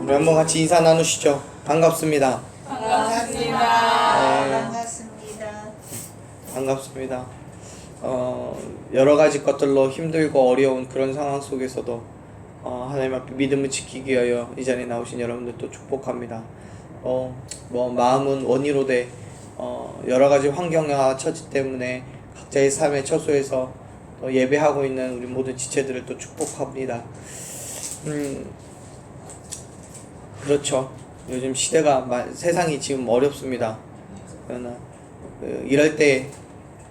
우리 한번 같이 인사 나누시죠. 반갑습니다. 반갑습니다. 반갑습니다. 반갑습니다. 여러 가지 것들로 힘들고 어려운 그런 상황 속에서도 하나님 앞에 믿음을 지키기 위하여 이 자리에 나오신 여러분들도 축복합니다. 마음은 원이로되 여러 가지 환경과 처지 때문에 각자의 삶의 처소에서 또 예배하고 있는 우리 모든 지체들을 또 축복합니다. 그렇죠. 요즘 시대가 세상이 지금 어렵습니다. 그러나 이럴 때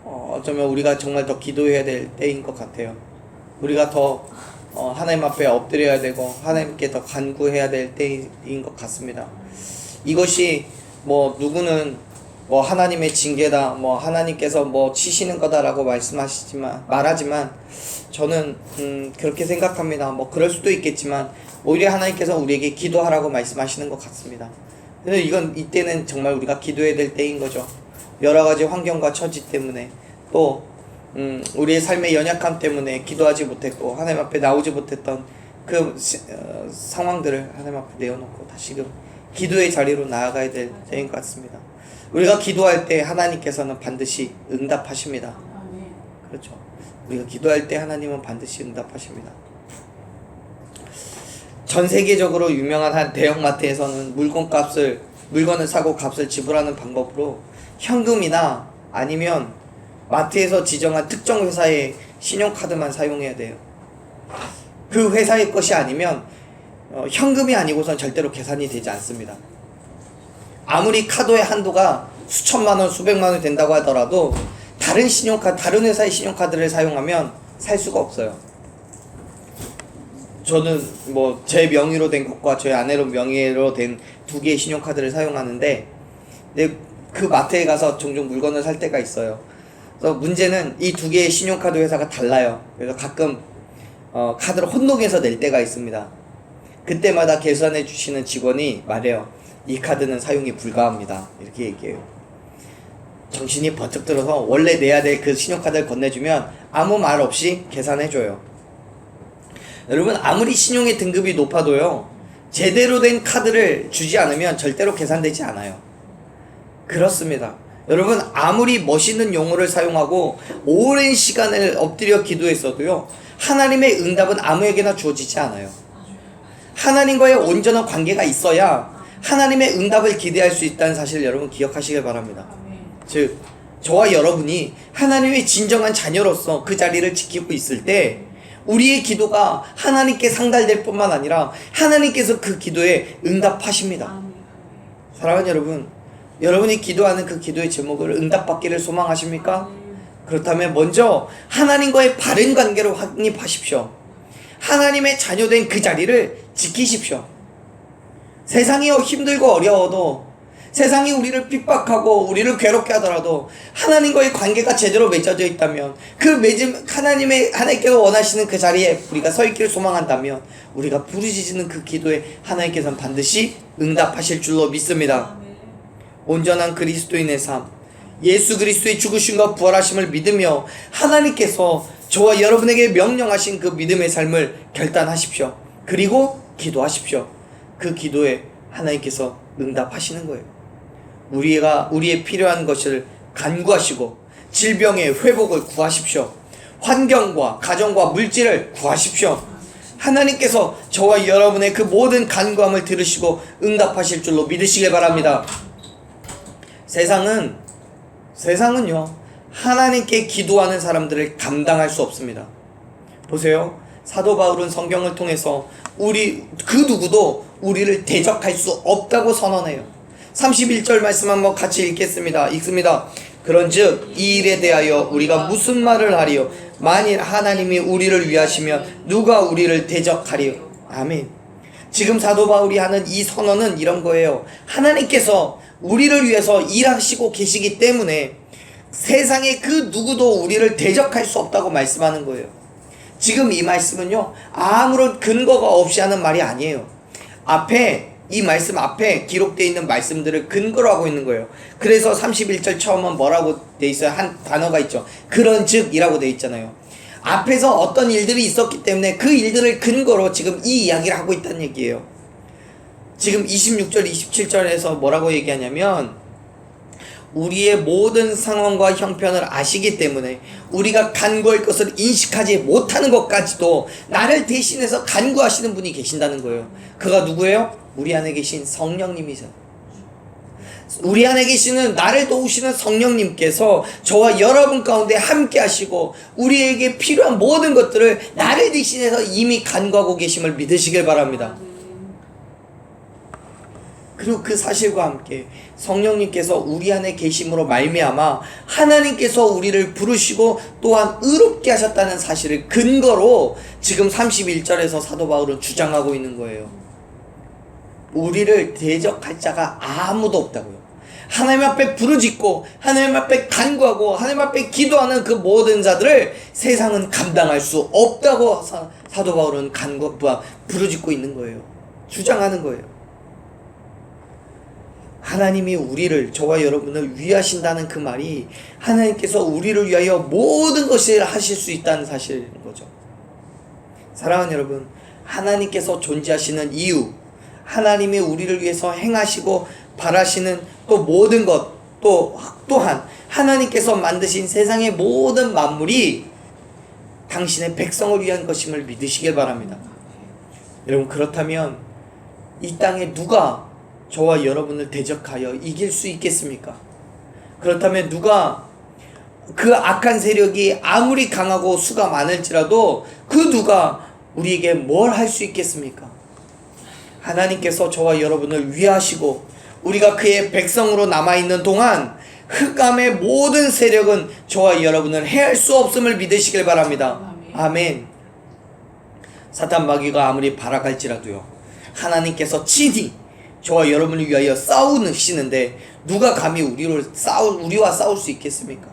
어쩌면 우리가 정말 더 기도해야 될 때인 것 같아요. 우리가 더 하나님 앞에 엎드려야 되고 하나님께 더 간구해야 될 때인 것 같습니다. 이것이 누구는 하나님의 징계다, 하나님께서 치시는 거다라고 말하지만 저는 그렇게 생각합니다. 그럴 수도 있겠지만 오히려 하나님께서 우리에게 기도하라고 말씀하시는 것 같습니다. 근데 이때는 정말 우리가 기도해야 될 때인 거죠. 여러 가지 환경과 처지 때문에 또 우리의 삶의 연약함 때문에 기도하지 못했고 하나님 앞에 나오지 못했던 그 상황들을 하나님 앞에 내어놓고 다시금 기도의 자리로 나아가야 될 때인 것 같습니다. 우리가 기도할 때 하나님께서는 반드시 응답하십니다. 그렇죠. 우리가 기도할 때 하나님은 반드시 응답하십니다. 전 세계적으로 유명한 한 대형마트에서는 물건을 사고 값을 지불하는 방법으로 현금이나 아니면 마트에서 지정한 특정 회사의 신용카드만 사용해야 돼요. 그 회사의 것이 아니면 현금이 아니고선 절대로 계산이 되지 않습니다. 아무리 카드의 한도가 수천만 원, 수백만 원 된다고 하더라도 다른 회사의 신용카드를 사용하면 살 수가 없어요. 저는 제 명의로 된 것과 저희 아내로 명의로 된 두 개의 신용카드를 사용하는데 그 마트에 가서 종종 물건을 살 때가 있어요. 그래서 문제는 이 두 개의 신용카드 회사가 달라요. 그래서 가끔 카드를 혼동해서 낼 때가 있습니다. 그때마다 계산해 주시는 직원이 말해요. 이 카드는 사용이 불가합니다. 이렇게 얘기해요. 정신이 번쩍 들어서 원래 내야 될 그 신용카드를 건네주면 아무 말 없이 계산해줘요. 여러분, 아무리 신용의 등급이 높아도요, 제대로 된 카드를 주지 않으면 절대로 계산되지 않아요. 그렇습니다. 여러분, 아무리 멋있는 용어를 사용하고 오랜 시간을 엎드려 기도했어도요, 하나님의 응답은 아무에게나 주어지지 않아요. 하나님과의 온전한 관계가 있어야 하나님의 응답을 기대할 수 있다는 사실을 여러분 기억하시길 바랍니다. 즉, 저와 여러분이 하나님의 진정한 자녀로서 그 자리를 지키고 있을 때 우리의 기도가 하나님께 상달될 뿐만 아니라 하나님께서 그 기도에 응답하십니다. 사랑하는 여러분, 여러분이 기도하는 그 기도의 제목을 응답받기를 소망하십니까? 그렇다면 먼저 하나님과의 바른 관계로 확립하십시오. 하나님의 자녀된 그 자리를 지키십시오. 세상이 힘들고 어려워도, 세상이 우리를 핍박하고 우리를 괴롭게 하더라도 하나님과의 관계가 제대로 맺어져 있다면, 하나님께서 원하시는 그 자리에 우리가 서 있기를 소망한다면 우리가 부르짖는 그 기도에 하나님께서는 반드시 응답하실 줄로 믿습니다. 온전한 그리스도인의 삶, 예수 그리스도의 죽으심과 부활하심을 믿으며 하나님께서 저와 여러분에게 명령하신 그 믿음의 삶을 결단하십시오. 그리고 기도하십시오. 그 기도에 하나님께서 응답하시는 거예요. 우리의 필요한 것을 간구하시고 질병의 회복을 구하십시오. 환경과 가정과 물질을 구하십시오. 하나님께서 저와 여러분의 그 모든 간구함을 들으시고 응답하실 줄로 믿으시길 바랍니다. 세상은요, 하나님께 기도하는 사람들을 감당할 수 없습니다. 보세요. 사도 바울은 성경을 통해서 그 누구도 우리를 대적할 수 없다고 선언해요. 31절 말씀 한번 같이 읽습니다. 그런즉 이 일에 대하여 우리가 무슨 말을 하리요? 만일 하나님이 우리를 위하시면 누가 우리를 대적하리요? 아멘. 지금 사도 바울이 하는 이 선언은 이런 거예요. 하나님께서 우리를 위해서 일하시고 계시기 때문에 세상에 그 누구도 우리를 대적할 수 없다고 말씀하는 거예요. 지금 이 말씀은요, 아무런 근거가 없이 하는 말이 아니에요. 이 말씀 앞에 기록되어 있는 말씀들을 근거로 하고 있는 거예요. 그래서 31절 처음은 뭐라고 돼 있어요? 한 단어가 있죠. 그런즉 이라고 돼 있잖아요. 앞에서 어떤 일들이 있었기 때문에 그 일들을 근거로 지금 이 이야기를 하고 있다는 얘기예요. 지금 26절 27절에서 뭐라고 얘기하냐면 우리의 모든 상황과 형편을 아시기 때문에 우리가 간구할 것을 인식하지 못하는 것까지도 나를 대신해서 간구하시는 분이 계신다는 거예요. 그가 누구예요? 우리 안에 계신 성령님이죠. 우리 안에 계시는 나를 도우시는 성령님께서 저와 여러분 가운데 함께 하시고 우리에게 필요한 모든 것들을 나를 대신해서 이미 간구하고 계심을 믿으시길 바랍니다. 그리고 그 사실과 함께 성령님께서 우리 안에 계심으로 말미암아 하나님께서 우리를 부르시고 또한 의롭게 하셨다는 사실을 근거로 지금 31절에서 사도 바울은 주장하고 있는 거예요. 우리를 대적할 자가 아무도 없다고요. 하나님 앞에 부르짖고 하나님 앞에 간구하고 하나님 앞에 기도하는 그 모든 자들을 세상은 감당할 수 없다고 사도 바울은 부르짖고 있는 거예요. 주장하는 거예요. 하나님이 우리를, 저와 여러분을 위하신다는 그 말이 하나님께서 우리를 위하여 모든 것을 하실 수 있다는 사실인 거죠. 사랑하는 여러분, 하나님께서 존재하시는 이유, 하나님이 우리를 위해서 행하시고 바라시는 또 모든 것, 또한 하나님께서 만드신 세상의 모든 만물이 당신의 백성을 위한 것임을 믿으시길 바랍니다. 여러분, 그렇다면 이 땅에 누가 저와 여러분을 대적하여 이길 수 있겠습니까? 그렇다면 누가, 그 악한 세력이 아무리 강하고 수가 많을지라도 그 누가 우리에게 뭘 할 수 있겠습니까? 하나님께서 저와 여러분을 위하시고 우리가 그의 백성으로 남아있는 동안 흑암의 모든 세력은 저와 여러분을 해할 수 없음을 믿으시길 바랍니다. 아멘. 사탄 마귀가 아무리 발악할지라도요, 하나님께서 친히 저와 여러분을 위하여 싸우시는데 누가 감히 우리와 싸울 수 있겠습니까?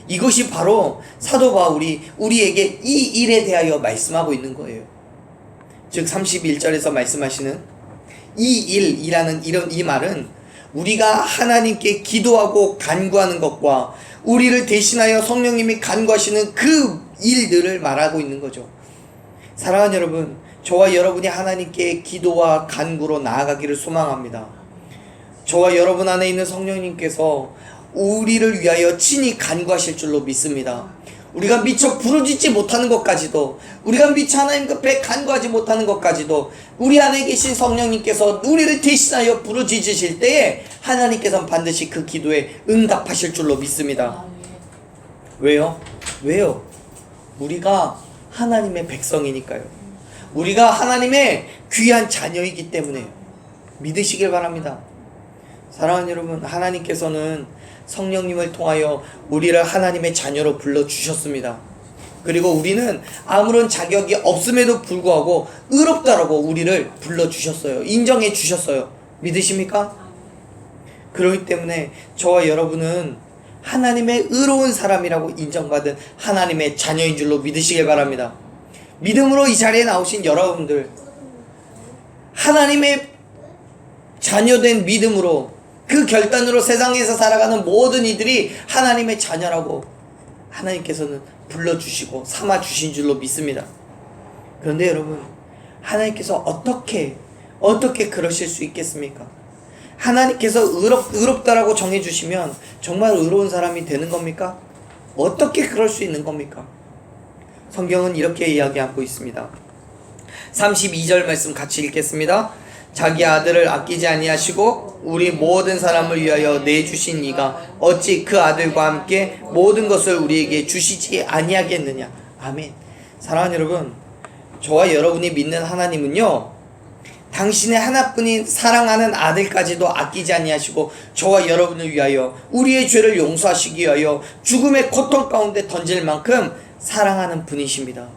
이것이 바로 사도 바울이 우리에게 이 일에 대하여 말씀하고 있는 거예요. 즉 31절에서 말씀하시는 이 일이라는 이 말은 우리가 하나님께 기도하고 간구하는 것과 우리를 대신하여 성령님이 간구하시는 그 일들을 말하고 있는 거죠. 사랑하는 여러분, 저와 여러분이 하나님께 기도와 간구로 나아가기를 소망합니다. 저와 여러분 안에 있는 성령님께서 우리를 위하여 친히 간구하실 줄로 믿습니다. 우리가 미처 부르짖지 못하는 것까지도, 우리가 미처 하나님 앞에 간구하지 못하는 것까지도 우리 안에 계신 성령님께서 우리를 대신하여 부르짖으실 때에 하나님께서는 반드시 그 기도에 응답하실 줄로 믿습니다. 왜요? 우리가 하나님의 백성이니까요. 우리가 하나님의 귀한 자녀이기 때문에 믿으시길 바랍니다. 사랑하는 여러분, 하나님께서는 성령님을 통하여 우리를 하나님의 자녀로 불러주셨습니다. 그리고 우리는 아무런 자격이 없음에도 불구하고 의롭다라고 우리를 불러주셨어요. 인정해 주셨어요. 믿으십니까? 그렇기 때문에 저와 여러분은 하나님의 의로운 사람이라고 인정받은 하나님의 자녀인 줄로 믿으시길 바랍니다. 믿음으로 이 자리에 나오신 여러분들, 하나님의 자녀된 믿음으로 그 결단으로 세상에서 살아가는 모든 이들이 하나님의 자녀라고 하나님께서는 불러주시고 삼아주신 줄로 믿습니다. 그런데 여러분, 하나님께서 어떻게 그러실 수 있겠습니까? 하나님께서 의롭다라고 정해주시면 정말 의로운 사람이 되는 겁니까? 어떻게 그럴 수 있는 겁니까? 성경은 이렇게 이야기하고 있습니다. 32절 말씀 같이 읽겠습니다. 자기 아들을 아끼지 아니하시고 우리 모든 사람을 위하여 내주신 이가 어찌 그 아들과 함께 모든 것을 우리에게 주시지 아니하겠느냐. 아멘. 사랑하는 여러분, 저와 여러분이 믿는 하나님은요, 당신의 하나뿐인 사랑하는 아들까지도 아끼지 아니하시고 저와 여러분을 위하여 우리의 죄를 용서하시기 위하여 죽음의 고통 가운데 던질 만큼 사랑하는 분이십니다.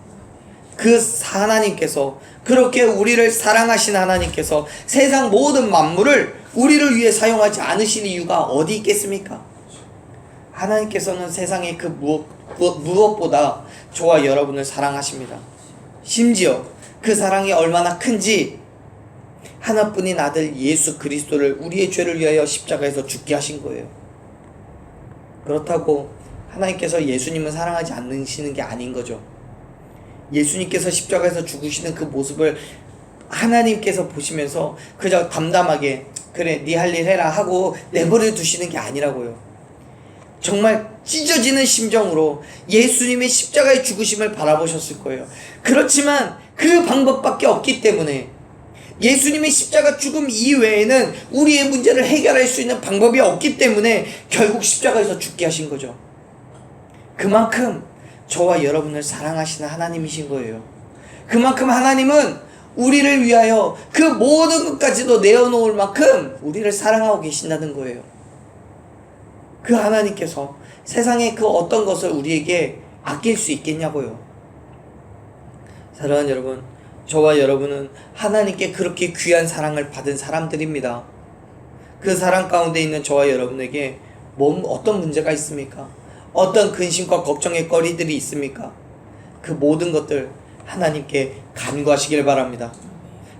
그 하나님께서, 그렇게 우리를 사랑하신 하나님께서 세상 모든 만물을 우리를 위해 사용하지 않으실 이유가 어디 있겠습니까? 하나님께서는 세상의 그 무엇보다 저와 여러분을 사랑하십니다. 심지어 그 사랑이 얼마나 큰지 하나뿐인 아들 예수 그리스도를 우리의 죄를 위하여 십자가에서 죽게 하신 거예요. 그렇다고 하나님께서 예수님은 사랑하지 않으시는 게 아닌 거죠. 예수님께서 십자가에서 죽으시는 그 모습을 하나님께서 보시면서 그저 담담하게 그래 네 할 일 해라 하고 내버려 두시는 게 아니라고요. 정말 찢어지는 심정으로 예수님의 십자가의 죽으심을 바라보셨을 거예요. 그렇지만 그 방법밖에 없기 때문에 예수님의 십자가 죽음 이외에는 우리의 문제를 해결할 수 있는 방법이 없기 때문에 결국 십자가에서 죽게 하신 거죠. 그만큼 저와 여러분을 사랑하시는 하나님이신 거예요. 그만큼 하나님은 우리를 위하여 그 모든 것까지도 내어놓을 만큼 우리를 사랑하고 계신다는 거예요. 그 하나님께서 세상의 그 어떤 것을 우리에게 아낄 수 있겠냐고요. 사랑하는 여러분, 저와 여러분은 하나님께 그렇게 귀한 사랑을 받은 사람들입니다. 그 사랑 가운데 있는 저와 여러분에게 어떤 문제가 있습니까? 어떤 근심과 걱정의 거리들이 있습니까? 그 모든 것들 하나님께 간구하시길 바랍니다.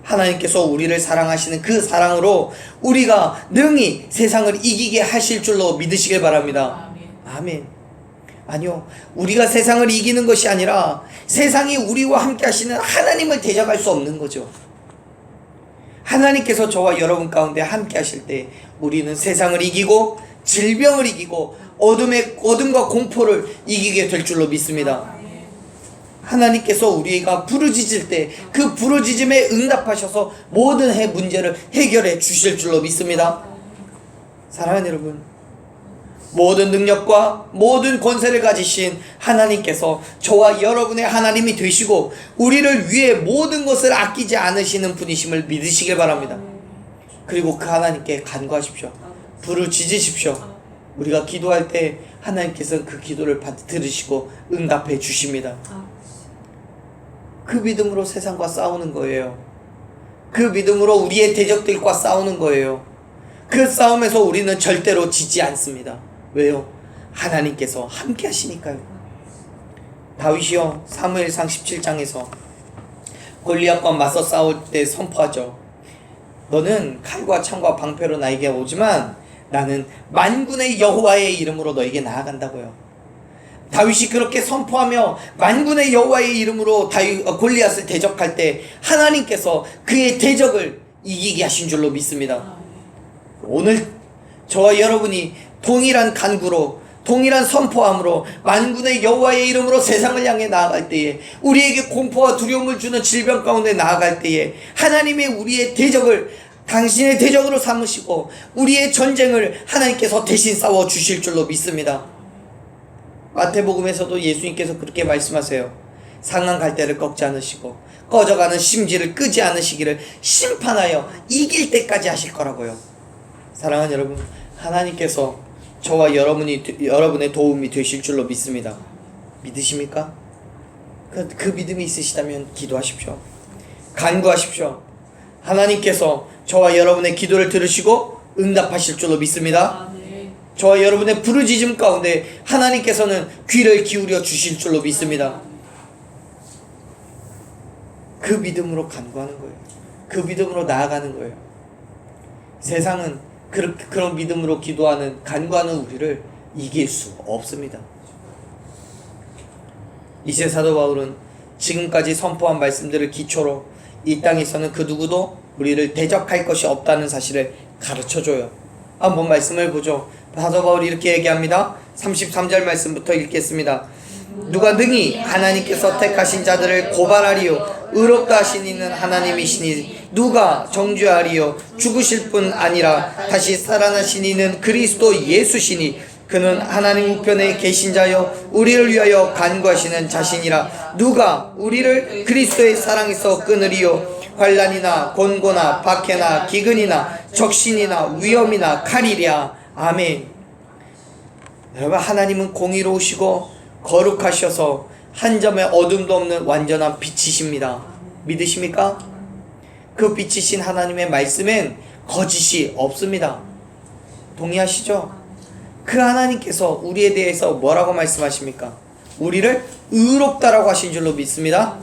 하나님께서 우리를 사랑하시는 그 사랑으로 우리가 능히 세상을 이기게 하실 줄로 믿으시길 바랍니다. 아멘. 아니요, 우리가 세상을 이기는 것이 아니라 세상이 우리와 함께 하시는 하나님을 대적할 수 없는 거죠. 하나님께서 저와 여러분 가운데 함께 하실 때 우리는 세상을 이기고 질병을 이기고 어둠과 공포를 이기게 될 줄로 믿습니다. 하나님께서 우리가 부르짖을 때 그 부르짖음에 응답하셔서 모든 문제를 해결해 주실 줄로 믿습니다. 사랑하는 여러분, 모든 능력과 모든 권세를 가지신 하나님께서 저와 여러분의 하나님이 되시고 우리를 위해 모든 것을 아끼지 않으시는 분이심을 믿으시길 바랍니다. 그리고 그 하나님께 간구하십시오. 부르짖으십시오. 우리가 기도할 때 하나님께서 그 기도를 들으시고 응답해 주십니다. 그 믿음으로 세상과 싸우는 거예요. 그 믿음으로 우리의 대적들과 싸우는 거예요. 그 싸움에서 우리는 절대로 지지 않습니다. 왜요? 하나님께서 함께 하시니까요. 다윗이요, 사무엘상 17장에서 골리앗과 맞서 싸울 때 선포하죠. 너는 칼과 창과 방패로 나에게 오지만 나는 만군의 여호와의 이름으로 너에게 나아간다고요. 다윗이 그렇게 선포하며 만군의 여호와의 이름으로 골리앗을 대적할 때 하나님께서 그의 대적을 이기게 하신 줄로 믿습니다. 오늘 저와 여러분이 동일한 간구로 동일한 선포함으로 만군의 여호와의 이름으로 세상을 향해 나아갈 때에, 우리에게 공포와 두려움을 주는 질병 가운데 나아갈 때에 하나님의 우리의 대적을 당신의 대적으로 삼으시고 우리의 전쟁을 하나님께서 대신 싸워 주실 줄로 믿습니다. 마태복음에서도 예수님께서 그렇게 말씀하세요. 상한 갈대를 꺾지 않으시고 꺼져가는 심지를 끄지 않으시기를 심판하여 이길 때까지 하실 거라고요. 사랑하는 여러분, 하나님께서 저와 여러분의 도움이 되실 줄로 믿습니다. 믿으십니까? 그 믿음이 있으시다면 기도하십시오. 간구하십시오. 하나님께서 저와 여러분의 기도를 들으시고 응답하실 줄로 믿습니다. 저와 여러분의 부르짖음 가운데 하나님께서는 귀를 기울여 주실 줄로 믿습니다. 그 믿음으로 간구하는 거예요. 그 믿음으로 나아가는 거예요. 세상은 그런 믿음으로 기도하는, 간구하는 우리를 이길 수 없습니다. 이제 사도 바울은 지금까지 선포한 말씀들을 기초로 이 땅에서는 그 누구도 우리를 대적할 것이 없다는 사실을 가르쳐줘요. 한번 말씀을 보죠. 사도 바울이 이렇게 얘기합니다. 33절 말씀부터 읽겠습니다. 누가 능히 하나님께서 택하신 자들을 고발하리요, 의롭다 하신 이는 하나님이시니 누가 정죄하리요, 죽으실 뿐 아니라 다시 살아나신 이는 그리스도 예수시니 그는 하나님 우편에 계신 자여 우리를 위하여 간구하시는 자신이라. 누가 우리를 그리스도의 사랑에서 끊으리요, 환난이나 곤고나 박해나 기근이나 적신이나 위험이나 칼이랴. 아멘. 여러분, 하나님은 공의로우시고 거룩하셔서 한 점의 어둠도 없는 완전한 빛이십니다. 믿으십니까? 그 빛이신 하나님의 말씀엔 거짓이 없습니다. 동의하시죠? 그 하나님께서 우리에 대해서 뭐라고 말씀하십니까? 우리를 의롭다라고 하신 줄로 믿습니다.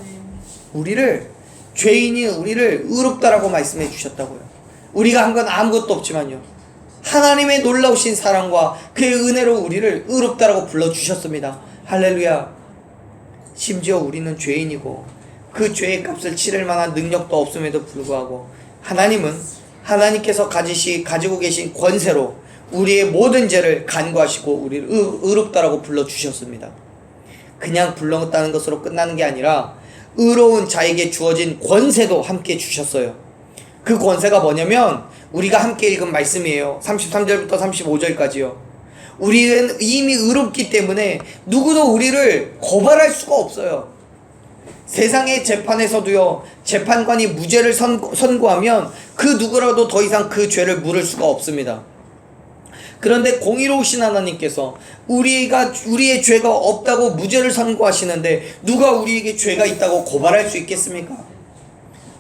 죄인인 우리를 의롭다라고 말씀해 주셨다고요. 우리가 한 건 아무것도 없지만요, 하나님의 놀라우신 사랑과 그의 은혜로 우리를 의롭다라고 불러주셨습니다. 할렐루야. 심지어 우리는 죄인이고 그 죄의 값을 치를 만한 능력도 없음에도 불구하고 하나님께서 가지고 계신 권세로 우리의 모든 죄를 간구하시고 우리를 의롭다라고 불러주셨습니다. 그냥 불렀다는 것으로 끝나는 게 아니라 의로운 자에게 주어진 권세도 함께 주셨어요. 그 권세가 뭐냐면 우리가 함께 읽은 말씀이에요. 33절부터 35절까지요. 우리는 이미 의롭기 때문에 누구도 우리를 고발할 수가 없어요. 세상의 재판에서도요, 재판관이 무죄를 선고하면 그 누구라도 더 이상 그 죄를 물을 수가 없습니다. 그런데 공의로우신 하나님께서 우리의 죄가 없다고 무죄를 선고하시는데 누가 우리에게 죄가 있다고 고발할 수 있겠습니까?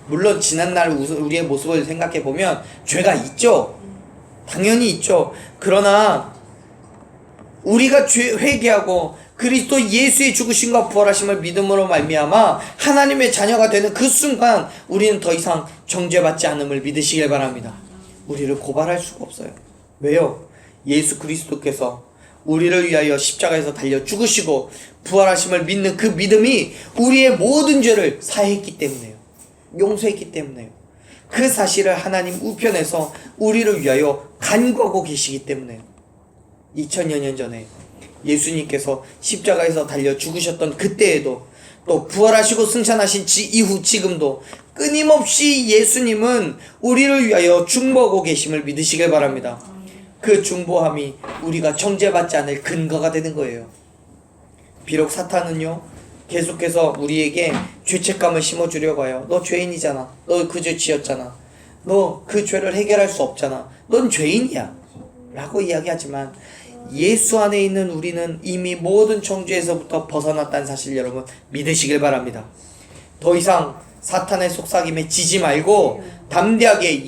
물론 지난날 우리의 모습을 생각해 보면 죄가 있죠. 당연히 있죠. 그러나 우리가 회개하고 그리스도 예수의 죽으심과 부활하심을 믿음으로 말미암아 하나님의 자녀가 되는 그 순간 우리는 더 이상 정죄받지 않음을 믿으시길 바랍니다. 우리를 고발할 수가 없어요. 왜요? 예수 그리스도께서 우리를 위하여 십자가에서 달려 죽으시고 부활하심을 믿는 그 믿음이 우리의 모든 죄를 사했기 때문에요. 용서했기 때문에요. 그 사실을 하나님 우편에서 우리를 위하여 간구하고 계시기 때문에요. 2000여 년 전에 예수님께서 십자가에서 달려 죽으셨던 그때에도 또 부활하시고 승천하신 이후 지금도 끊임없이 예수님은 우리를 위하여 중보하고 계심을 믿으시길 바랍니다. 그 중보함이 우리가 정죄받지 않을 근거가 되는 거예요. 비록 사탄은요 계속해서 우리에게 죄책감을 심어주려고 해요. 너 죄인이잖아. 너 그 죄 지었잖아. 너 그 죄를 해결할 수 없잖아. 넌 죄인이야 라고 이야기하지만 예수 안에 있는 우리는 이미 모든 정죄에서부터 벗어났다는 사실 여러분 믿으시길 바랍니다. 더 이상 사탄의 속삭임에 지지 말고 담대하게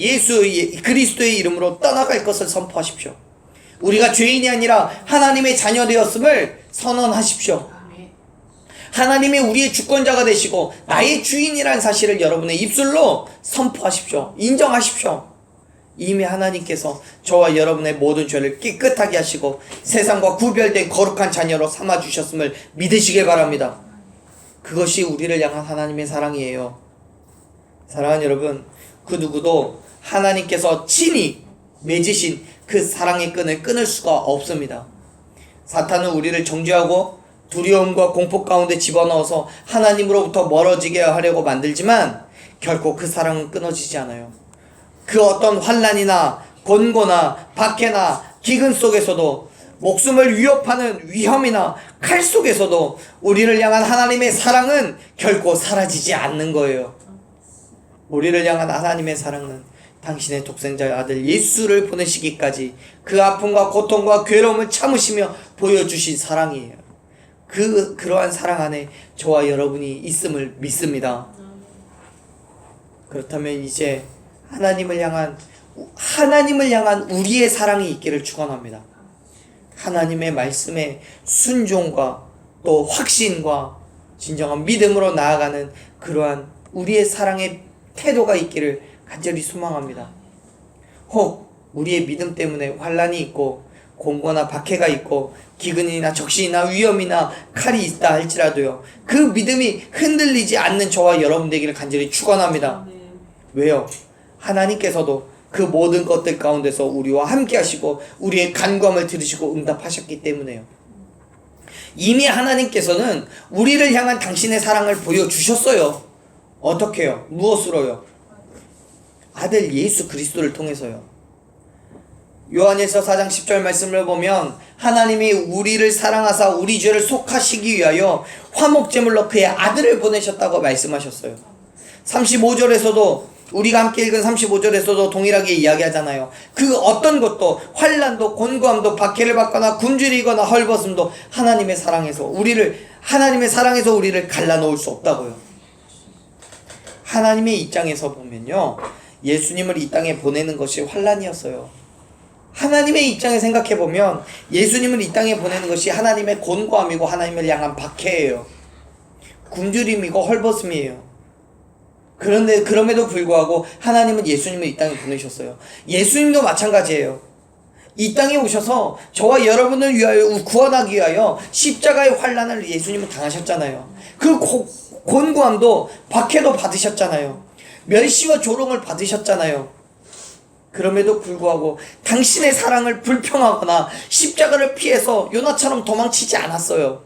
그리스도의 이름으로 떠나갈 것을 선포하십시오. 우리가 죄인이 아니라 하나님의 자녀 되었음을 선언하십시오. 하나님이 우리의 주권자가 되시고 나의 주인이라는 사실을 여러분의 입술로 선포하십시오. 인정하십시오. 이미 하나님께서 저와 여러분의 모든 죄를 깨끗하게 하시고 세상과 구별된 거룩한 자녀로 삼아주셨음을 믿으시길 바랍니다. 그것이 우리를 향한 하나님의 사랑이에요. 사랑하는 여러분, 그 누구도 하나님께서 친히 맺으신 그 사랑의 끈을 끊을 수가 없습니다. 사탄은 우리를 정죄하고 두려움과 공포 가운데 집어넣어서 하나님으로부터 멀어지게 하려고 만들지만 결코 그 사랑은 끊어지지 않아요. 그 어떤 환난이나 곤고나 박해나 기근 속에서도 목숨을 위협하는 위험이나 칼 속에서도 우리를 향한 하나님의 사랑은 결코 사라지지 않는 거예요. 우리를 향한 하나님의 사랑은 당신의 독생자의 아들 예수를 보내시기까지 그 아픔과 고통과 괴로움을 참으시며 보여주신 사랑이에요. 그러한 사랑 안에 저와 여러분이 있음을 믿습니다. 그렇다면 이제 하나님을 향한 우리의 사랑이 있기를 축원합니다. 하나님의 말씀에 순종과 또 확신과 진정한 믿음으로 나아가는 그러한 우리의 사랑의 태도가 있기를 간절히 소망합니다. 혹 우리의 믿음 때문에 환난이 있고 공고나 박해가 있고 기근이나 적신이나 위험이나 칼이 있다 할지라도요, 그 믿음이 흔들리지 않는 저와 여러분 되기를 간절히 축원합니다. 왜요? 하나님께서도 그 모든 것들 가운데서 우리와 함께 하시고 우리의 간구함을 들으시고 응답하셨기 때문에요. 이미 하나님께서는 우리를 향한 당신의 사랑을 보여주셨어요. 어떻게요? 무엇으로요? 아들 예수 그리스도를 통해서요. 요한일서 4장 10절 말씀을 보면 하나님이 우리를 사랑하사 우리 죄를 속하시기 위하여 화목제물로 그의 아들을 보내셨다고 말씀하셨어요. 35절에서도 우리가 함께 읽은 35절에서도 동일하게 이야기하잖아요. 그 어떤 것도 환난도 곤고함도 박해를 받거나 굶주리거나 헐벗음도 하나님의 사랑에서 우리를 갈라놓을 수 없다고요. 하나님의 입장에서 보면요, 예수님을 이 땅에 보내는 것이 환난이었어요. 하나님의 입장에 생각해보면 예수님을 이 땅에 보내는 것이 하나님의 곤고함이고 하나님을 향한 박해예요. 굶주림이고 헐벗음이에요. 그런데 그럼에도 불구하고 하나님은 예수님을 이 땅에 보내셨어요. 예수님도 마찬가지예요. 이 땅에 오셔서 저와 여러분을 위하여 구원하기 위하여 십자가의 환난을 예수님은 당하셨잖아요. 그 곤고함도 박해도 받으셨잖아요. 멸시와 조롱을 받으셨잖아요. 그럼에도 불구하고 당신의 사랑을 불평하거나 십자가를 피해서 요나처럼 도망치지 않았어요.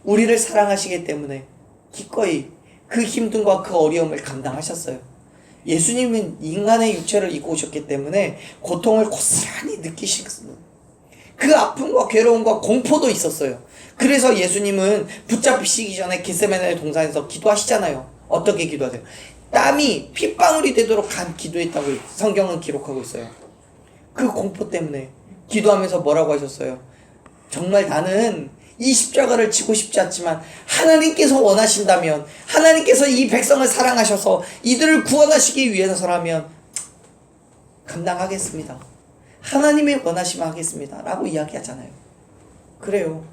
우리를 사랑하시기 때문에 기꺼이 그 힘듦과 그 어려움을 감당하셨어요. 예수님은 인간의 육체를 입고 오셨기 때문에 고통을 고스란히 느끼셨어요. 그 아픔과 괴로움과 공포도 있었어요. 그래서 예수님은 붙잡히시기 전에 겟세마네 동산에서 기도하시잖아요. 어떻게 기도하세요? 땀이 핏방울이 되도록 기도했다고 성경은 기록하고 있어요. 그 공포 때문에 기도하면서 뭐라고 하셨어요? 정말 나는 이 십자가를 지고 싶지 않지만 하나님께서 원하신다면, 하나님께서 이 백성을 사랑하셔서 이들을 구원하시기 위해서라면 감당하겠습니다. 하나님의 원하시면 하겠습니다 라고 이야기하잖아요. 그래요.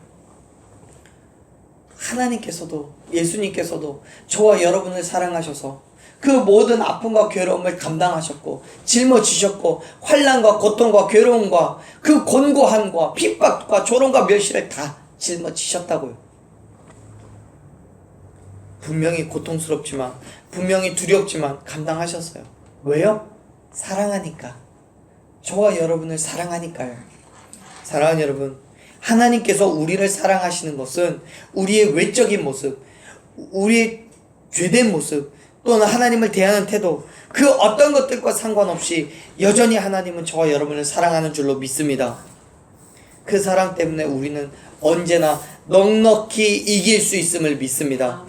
하나님께서도, 예수님께서도 저와 여러분을 사랑하셔서 그 모든 아픔과 괴로움을 감당하셨고 짊어지셨고 환난과 고통과 괴로움과 그 곤고함과 핍박과 조롱과 멸시를 다 짊어지셨다고요. 분명히 고통스럽지만, 분명히 두렵지만 감당하셨어요. 왜요? 사랑하니까. 저와 여러분을 사랑하니까요. 사랑하는 여러분, 하나님께서 우리를 사랑하시는 것은 우리의 외적인 모습, 우리의 죄된 모습, 또는 하나님을 대하는 태도, 그 어떤 것들과 상관없이 여전히 하나님은 저와 여러분을 사랑하는 줄로 믿습니다. 그 사랑 때문에 우리는 언제나 넉넉히 이길 수 있음을 믿습니다.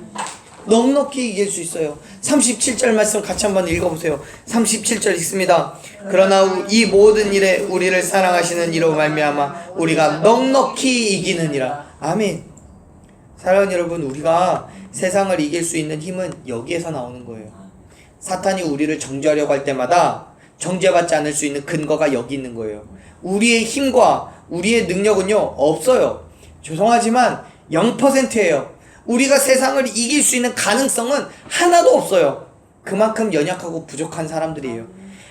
넉넉히 이길 수 있어요. 37절 말씀 같이 한번 읽어보세요. 37절 읽습니다. 그러나 이 모든 일에 우리를 사랑하시는 이로 말미암아 우리가 넉넉히 이기느니라. 아멘. 사랑하는 여러분, 우리가 세상을 이길 수 있는 힘은 여기에서 나오는 거예요. 사탄이 우리를 정죄하려고 할 때마다 정죄받지 않을 수 있는 근거가 여기 있는 거예요. 우리의 힘과 우리의 능력은요 없어요. 죄송하지만 0%예요. 우리가 세상을 이길 수 있는 가능성은 하나도 없어요. 그만큼 연약하고 부족한 사람들이에요.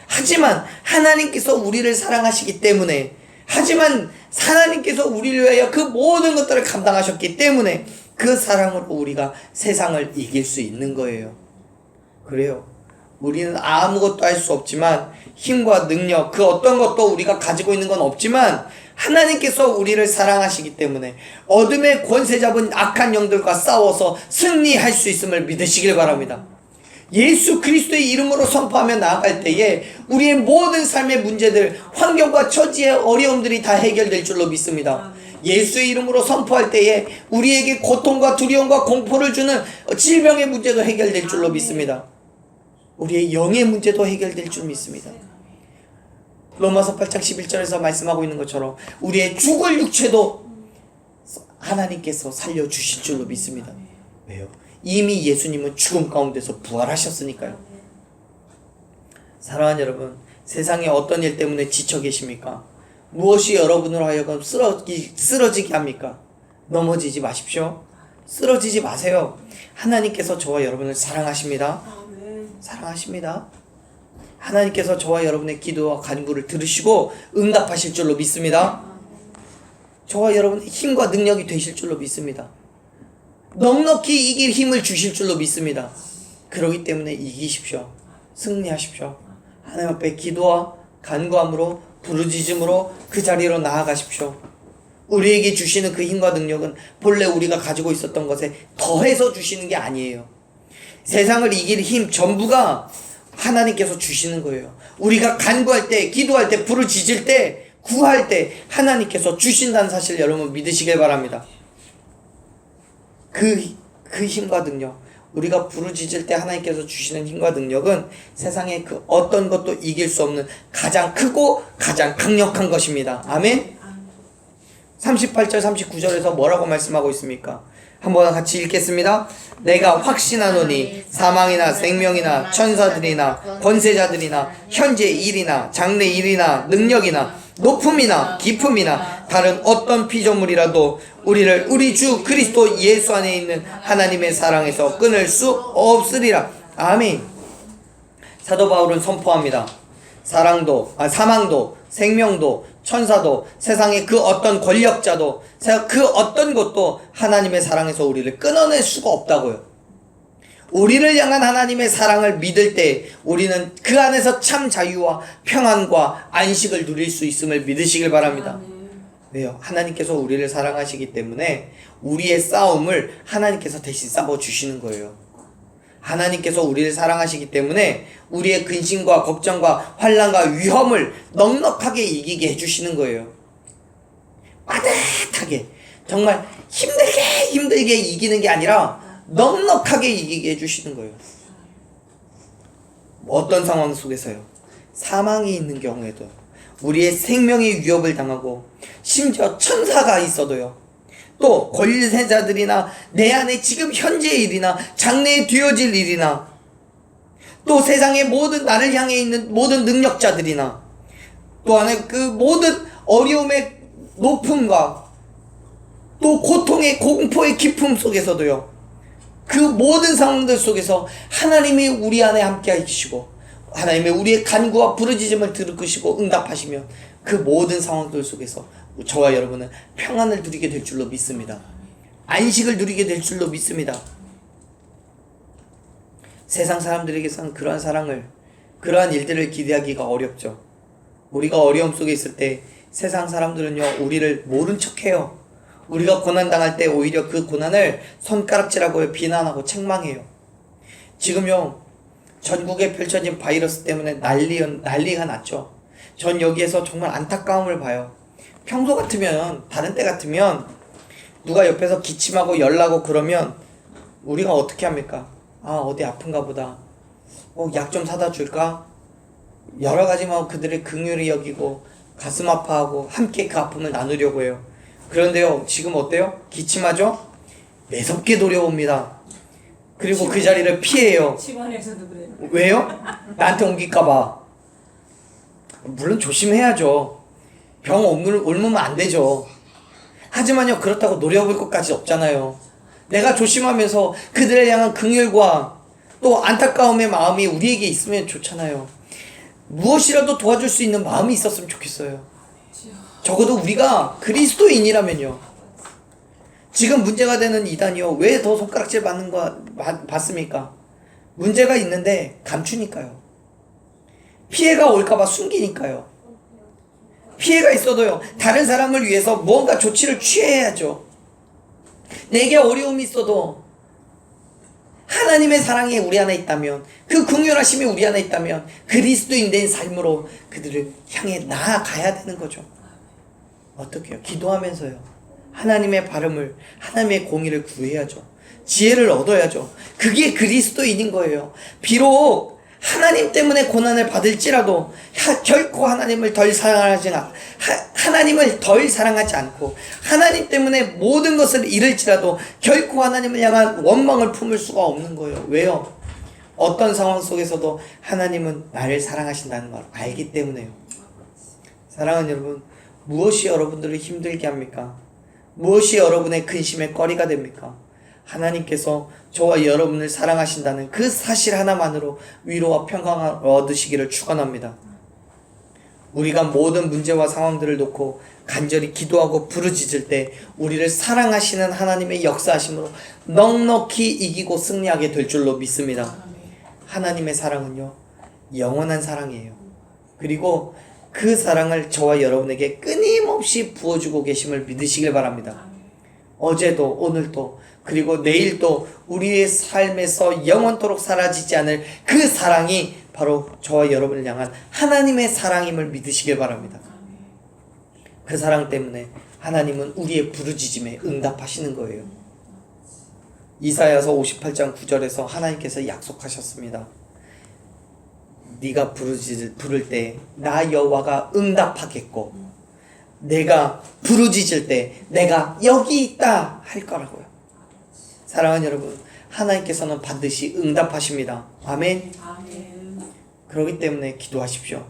하지만 하나님께서 우리를 사랑하시기 때문에, 하지만 하나님께서 우리를 위하여 그 모든 것들을 감당하셨기 때문에 그 사랑으로 우리가 세상을 이길 수 있는 거예요. 그래요. 우리는 아무것도 할 수 없지만, 힘과 능력, 그 어떤 것도 우리가 가지고 있는 건 없지만 하나님께서 우리를 사랑하시기 때문에 어둠의 권세 잡은 악한 영들과 싸워서 승리할 수 있음을 믿으시길 바랍니다. 예수 그리스도의 이름으로 선포하며 나아갈 때에 우리의 모든 삶의 문제들, 환경과 처지의 어려움들이 다 해결될 줄로 믿습니다. 예수의 이름으로 선포할 때에 우리에게 고통과 두려움과 공포를 주는 질병의 문제도 해결될 줄로 믿습니다. 우리의 영의 문제도 해결될 줄 믿습니다. 로마서 8장 11절에서 말씀하고 있는 것처럼 우리의 죽을 육체도 하나님께서 살려주실 줄로 믿습니다. 왜요? 이미 예수님은 죽음 가운데서 부활하셨으니까요. 사랑하는 여러분, 세상에 어떤 일 때문에 지쳐 계십니까? 무엇이 여러분으로 하여금 쓰러지게 합니까? 넘어지지 마십시오. 쓰러지지 마세요. 하나님께서 저와 여러분을 사랑하십니다. 사랑하십니다. 하나님께서 저와 여러분의 기도와 간구를 들으시고 응답하실 줄로 믿습니다. 저와 여러분의 힘과 능력이 되실 줄로 믿습니다. 넉넉히 이길 힘을 주실 줄로 믿습니다. 그렇기 때문에 이기십시오. 승리하십시오. 하나님 앞에 기도와 간구함으로, 부르짖음으로 그 자리로 나아가십시오. 우리에게 주시는 그 힘과 능력은 본래 우리가 가지고 있었던 것에 더해서 주시는 게 아니에요. 세상을 이길 힘 전부가 하나님께서 주시는 거예요. 우리가 간구할 때, 기도할 때, 부르짖을 때, 구할 때 하나님께서 주신다는 사실 여러분 믿으시길 바랍니다. 그 힘과 능력, 우리가 부르짖을 때 하나님께서 주시는 힘과 능력은 세상의 그 어떤 것도 이길 수 없는 가장 크고 가장 강력한 것입니다. 아멘. 38절 39절에서 뭐라고 말씀하고 있습니까? 한번 같이 읽겠습니다. 내가 확신하노니 사망이나 생명이나 천사들이나 권세자들이나 현재 일이나 장래 일이나 능력이나 높음이나 깊음이나 다른 어떤 피조물이라도 우리를 우리 주 그리스도 예수 안에 있는 하나님의 사랑에서 끊을 수 없으리라. 아멘. 사도 바울은 선포합니다. 사망도 생명도 천사도, 세상의 그 어떤 권력자도, 그 어떤 것도 하나님의 사랑에서 우리를 끊어낼 수가 없다고요. 우리를 향한 하나님의 사랑을 믿을 때 우리는 그 안에서 참 자유와 평안과 안식을 누릴 수 있음을 믿으시길 바랍니다. 왜요? 하나님께서 우리를 사랑하시기 때문에 우리의 싸움을 하나님께서 대신 싸워주시는 거예요. 하나님께서 우리를 사랑하시기 때문에 우리의 근심과 걱정과 환난과 위험을 넉넉하게 이기게 해주시는 거예요. 빠듯하게, 정말 힘들게 이기는 게 아니라 넉넉하게 이기게 해주시는 거예요. 어떤 상황 속에서요? 사망이 있는 경우에도, 우리의 생명의 위협을 당하고, 심지어 천사가 있어도요, 또 권세자들이나 내 안에 지금 현재의 일이나 장래에 되어질 일이나, 또 세상의 모든 나를 향해 있는 모든 능력자들이나, 또 안에 그 모든 어려움의 높음과 또 고통의 공포의 깊음 속에서도요, 그 모든 상황들 속에서 하나님이 우리 안에 함께 계시고 하나님의 우리의 간구와 부르짖음을 들으시고 응답하시면 그 모든 상황들 속에서 저와 여러분은 평안을 누리게 될 줄로 믿습니다. 안식을 누리게 될 줄로 믿습니다. 세상 사람들에게서는 그러한 사랑을, 그러한 일들을 기대하기가 어렵죠. 우리가 어려움 속에 있을 때 세상 사람들은요, 우리를 모른 척해요. 우리가 고난당할 때 오히려 그 고난을 손가락질하고 비난하고 책망해요. 지금요, 전국에 펼쳐진 바이러스 때문에 난리가 났죠. 전 여기에서 정말 안타까움을 봐요. 평소 같으면, 다른 때 같으면 누가 옆에서 기침하고 열나고 그러면 우리가 어떻게 합니까? 아, 어디 아픈가 보다, 약 좀 사다 줄까? 여러 가지 그들의 긍휼히 여기고 가슴 아파하고 함께 그 아픔을 나누려고 해요. 그런데요, 지금 어때요? 기침하죠? 매섭게 노려옵니다. 그리고 그 자리를 피해요. 집안에서도 그래요. 왜요? 나한테 옮길까봐. 물론 조심해야죠. 병 옮으면 안 되죠. 하지만요, 그렇다고 노려볼 것까지 없잖아요. 내가 조심하면서 그들을 향한 긍휼과 또 안타까움의 마음이 우리에게 있으면 좋잖아요. 무엇이라도 도와줄 수 있는 마음이 있었으면 좋겠어요. 적어도 우리가 그리스도인이라면요. 지금 문제가 되는 이단이요, 왜 더 손가락질 받습니까? 문제가 있는데 감추니까요. 피해가 올까봐 숨기니까요. 피해가 있어도요, 다른 사람을 위해서 무언가 조치를 취해야죠. 내게 어려움이 있어도 하나님의 사랑이 우리 안에 있다면, 그 긍휼하심이 우리 안에 있다면 그리스도인 된 삶으로 그들을 향해 나아가야 되는 거죠. 어떻게요? 기도하면서요, 하나님의 발음을, 하나님의 공의를 구해야죠. 지혜를 얻어야죠. 그게 그리스도인인 거예요. 비록 하나님 때문에 고난을 받을지라도 결코 하나님을 덜 사랑하지 않고, 하나님 때문에 모든 것을 잃을지라도 결코 하나님을 향한 원망을 품을 수가 없는 거예요. 왜요? 어떤 상황 속에서도 하나님은 나를 사랑하신다는 걸 알기 때문에요. 사랑하는 여러분, 무엇이 여러분들을 힘들게 합니까? 무엇이 여러분의 근심의 거리가 됩니까? 하나님께서 저와 여러분을 사랑하신다는 그 사실 하나만으로 위로와 평강을 얻으시기를 축원합니다. 우리가 모든 문제와 상황들을 놓고 간절히 기도하고 부르짖을 때 우리를 사랑하시는 하나님의 역사하심으로 넉넉히 이기고 승리하게 될 줄로 믿습니다. 하나님의 사랑은요, 영원한 사랑이에요. 그리고 그 사랑을 저와 여러분에게 끊임없이 부어주고 계심을 믿으시길 바랍니다. 어제도 오늘도 그리고 내일도 우리의 삶에서 영원토록 사라지지 않을 그 사랑이 바로 저와 여러분을 향한 하나님의 사랑임을 믿으시길 바랍니다. 그 사랑 때문에 하나님은 우리의 부르짖음에 응답하시는 거예요. 이사야서 58장 9절에서 하나님께서 약속하셨습니다. 네가 부를 때 나 여호와가 응답하겠고, 내가 부르짖을 때 내가 여기 있다 할 거라고요. 사랑하는 여러분, 하나님께서는 반드시 응답하십니다. 아멘. 아멘. 그렇기 때문에 기도하십시오.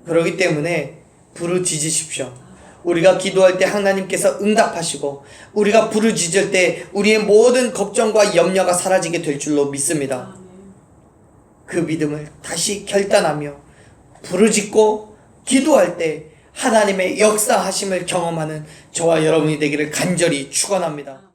그렇기 때문에 부르짖으십시오. 우리가 기도할 때 하나님께서 응답하시고, 우리가 부르짖을 때 우리의 모든 걱정과 염려가 사라지게 될 줄로 믿습니다. 그 믿음을 다시 결단하며 부르짖고 기도할 때 하나님의 역사하심을 경험하는 저와 여러분이 되기를 간절히 축원합니다.